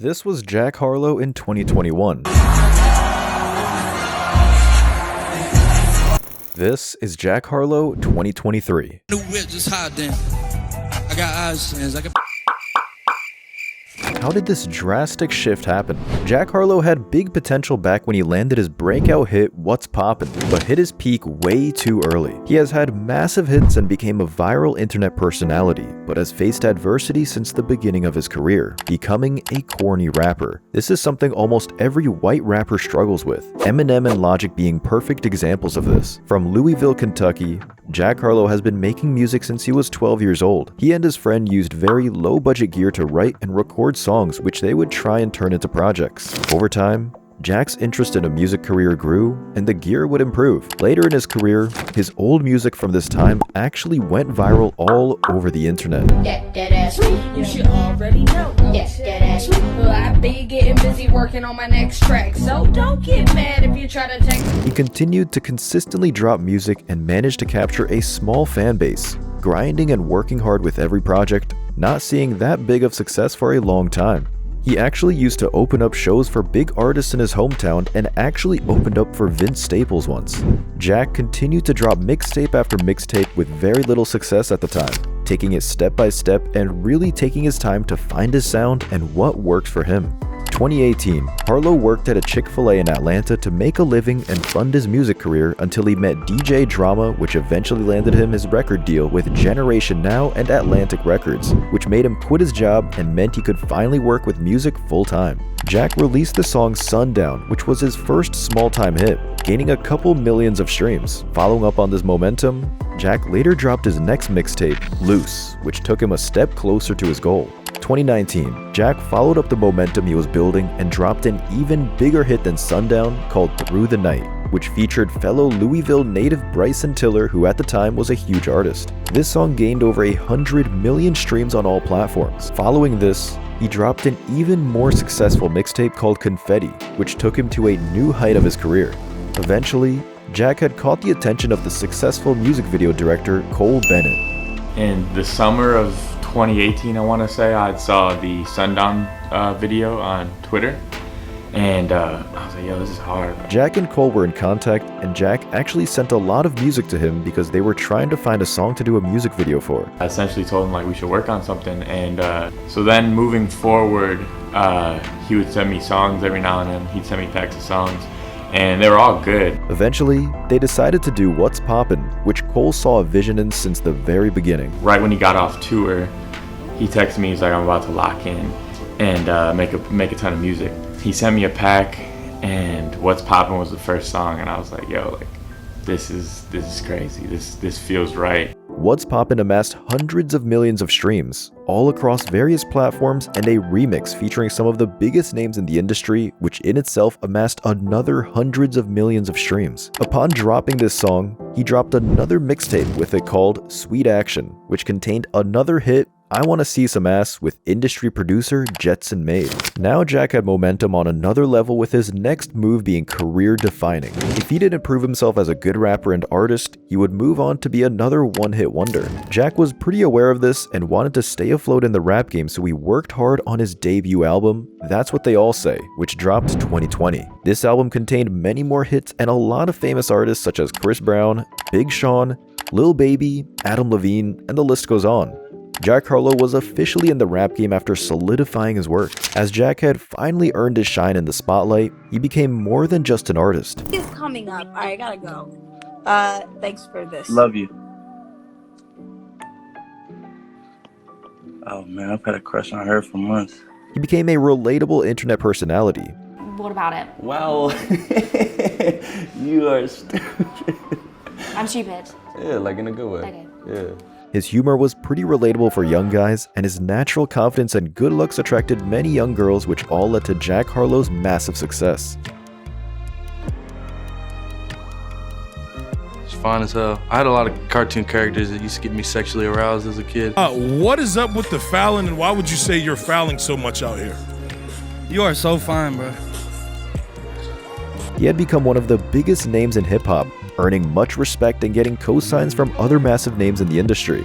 This was Jack Harlow in 2021. This is Jack Harlow 2023. New whip just hot then. I got eyes, I can. How did this drastic shift happen? Jack Harlow had big potential back when he landed his breakout hit What's Poppin', but hit his peak way too early. He has had massive hits and became a viral internet personality, but has faced adversity since the beginning of his career, becoming a corny rapper. This is something almost every white rapper struggles with, Eminem and Logic being perfect examples of this. From Louisville, Kentucky, Jack Harlow has been making music since he was 12 years old. He and his friend used very low-budget gear to write and record songs which they would try and turn into projects. Over time, Jack's interest in a music career grew, and the gear would improve. Later in his career, his old music from this time actually went viral all over the internet. That ass me, you should already know. Yes, that ass me. Well, I be getting busy working on my next track, so don't get mad if you try to take. He continued to consistently drop music and managed to capture a small fan base, grinding and working hard with every project, not seeing that big of success for a long time. He actually used to open up shows for big artists in his hometown and actually opened up for Vince Staples once. Jack continued to drop mixtape after mixtape with very little success at the time, taking it step by step and really taking his time to find his sound and what worked for him. 2018, Harlow worked at a Chick-fil-A in Atlanta to make a living and fund his music career until he met DJ Drama, which eventually landed him his record deal with Generation Now and Atlantic Records, which made him quit his job and meant he could finally work with music full-time. Jack released the song Sundown, which was his first small-time hit, gaining a couple millions of streams. Following up on this momentum, Jack later dropped his next mixtape, Loose, which took him a step closer to his goal. 2019, Jack followed up the momentum he was building and dropped an even bigger hit than Sundown called Through the Night, which featured fellow Louisville native Bryson Tiller, who at the time was a huge artist. This song gained over 100 million streams on all platforms. Following this, he dropped an even more successful mixtape called Confetti, which took him to a new height of his career. Eventually, Jack had caught the attention of the successful music video director Cole Bennett. In the summer of 2018, I want to say, I saw the Sundown video on Twitter, and I was like, yo, this is hard. Jack and Cole were in contact, and Jack actually sent a lot of music to him because they were trying to find a song to do a music video for. I essentially told him like we should work on something, and so then moving forward, he would send me songs every now and then. He'd send me packs of songs, and they were all good. Eventually, they decided to do What's Poppin', which Cole saw a vision in since the very beginning. Right when he got off tour, he texted me, he's like, I'm about to lock in and make a ton of music. He sent me a pack, and What's Poppin' was the first song, and I was like, yo, like, this is crazy. This feels right. What's Poppin' amassed hundreds of millions of streams, all across various platforms, and a remix featuring some of the biggest names in the industry, which in itself amassed another hundreds of millions of streams. Upon dropping this song, he dropped another mixtape with it called Sweet Action, which contained another hit, I Wanna See Some Ass, with industry producer Jetson Made. Now Jack had momentum on another level, with his next move being career-defining. If he didn't prove himself as a good rapper and artist, he would move on to be another one-hit wonder. Jack was pretty aware of this and wanted to stay afloat in the rap game, so he worked hard on his debut album, That's What They All Say, which dropped 2020. This album contained many more hits and a lot of famous artists such as Chris Brown, Big Sean, Lil Baby, Adam Levine, and the list goes on. Jack Harlow was officially in the rap game after solidifying his work. As Jack had finally earned his shine in the spotlight, he became more than just an artist. It's coming up. All right, gotta go. Thanks for this. Love you. Oh man, I've had a crush on her for months. He became a relatable internet personality. What about it? Well, you are stupid. I'm stupid. Yeah, like in a good way. Okay. Yeah. His humor was pretty relatable for young guys, and his natural confidence and good looks attracted many young girls, which all led to Jack Harlow's massive success. It's fine as hell. I had a lot of cartoon characters that used to get me sexually aroused as a kid. What is up with the fouling, and why would you say you're fouling so much out here? You are so fine, bro. He had become one of the biggest names in hip-hop, earning much respect and getting cosigns from other massive names in the industry.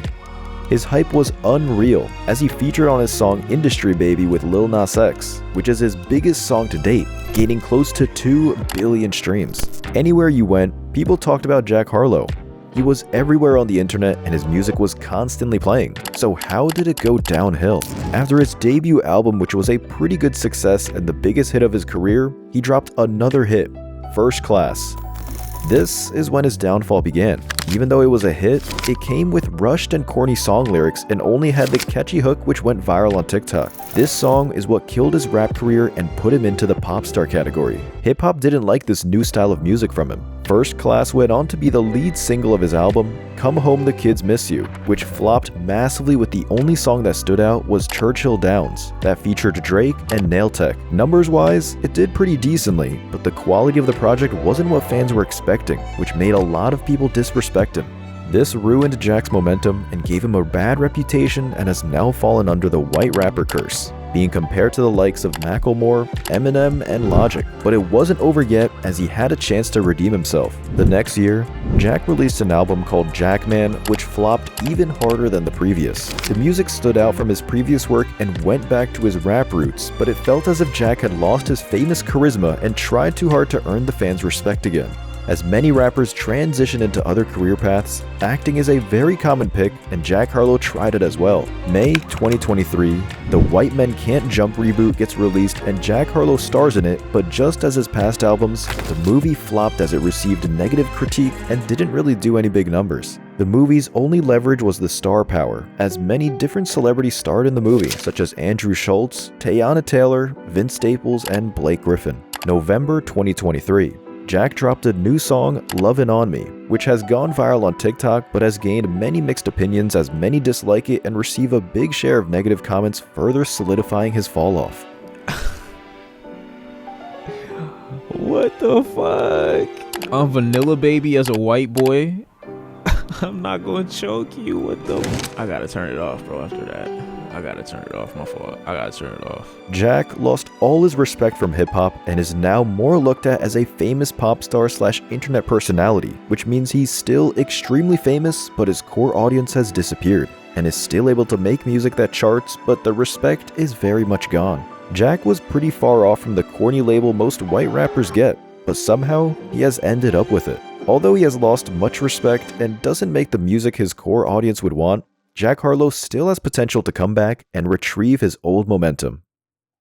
His hype was unreal, as he featured on his song Industry Baby with Lil Nas X, which is his biggest song to date, gaining close to 2 billion streams. Anywhere you went, people talked about Jack Harlow. He was everywhere on the internet and his music was constantly playing. So how did it go downhill? After his debut album, which was a pretty good success and the biggest hit of his career, he dropped another hit, First Class. This is when his downfall began. Even though it was a hit, it came with rushed and corny song lyrics and only had the catchy hook which went viral on TikTok. This song is what killed his rap career and put him into the pop star category. Hip-hop didn't like this new style of music from him. First Class went on to be the lead single of his album, Come Home the Kids Miss You, which flopped massively with the only song that stood out was Churchill Downs, that featured Drake and Nail Tech. Numbers-wise, it did pretty decently, but the quality of the project wasn't what fans were expecting, which made a lot of people disrespect him. This ruined Jack's momentum and gave him a bad reputation and has now fallen under the white rapper curse, being compared to the likes of Macklemore, Eminem, and Logic. But it wasn't over yet, as he had a chance to redeem himself. The next year, Jack released an album called Jackman, which flopped even harder than the previous. The music stood out from his previous work and went back to his rap roots, but it felt as if Jack had lost his famous charisma and tried too hard to earn the fans' respect again. As many rappers transition into other career paths, acting is a very common pick, and Jack Harlow tried it as well. May 2023, the White Men Can't Jump reboot gets released and Jack Harlow stars in it, but just as his past albums, the movie flopped as it received negative critique and didn't really do any big numbers. The movie's only leverage was the star power, as many different celebrities starred in the movie, such as Andrew Schultz, Teyana Taylor, Vince Staples, and Blake Griffin. November 2023. Jack dropped a new song, Lovin' On Me, which has gone viral on TikTok but has gained many mixed opinions as many dislike it and receive a big share of negative comments, further solidifying his fall off. What the fuck? On Vanilla Baby as a white boy? I'm not gonna choke you. What the? I gotta turn it off, bro, after that. I gotta turn it off, my fault. I gotta turn it off. Jack lost all his respect from hip-hop and is now more looked at as a famous pop star / internet personality, which means he's still extremely famous, but his core audience has disappeared, and is still able to make music that charts, but the respect is very much gone. Jack was pretty far off from the corny label most white rappers get, but somehow he has ended up with it. Although he has lost much respect and doesn't make the music his core audience would want, Jack Harlow still has potential to come back and retrieve his old momentum.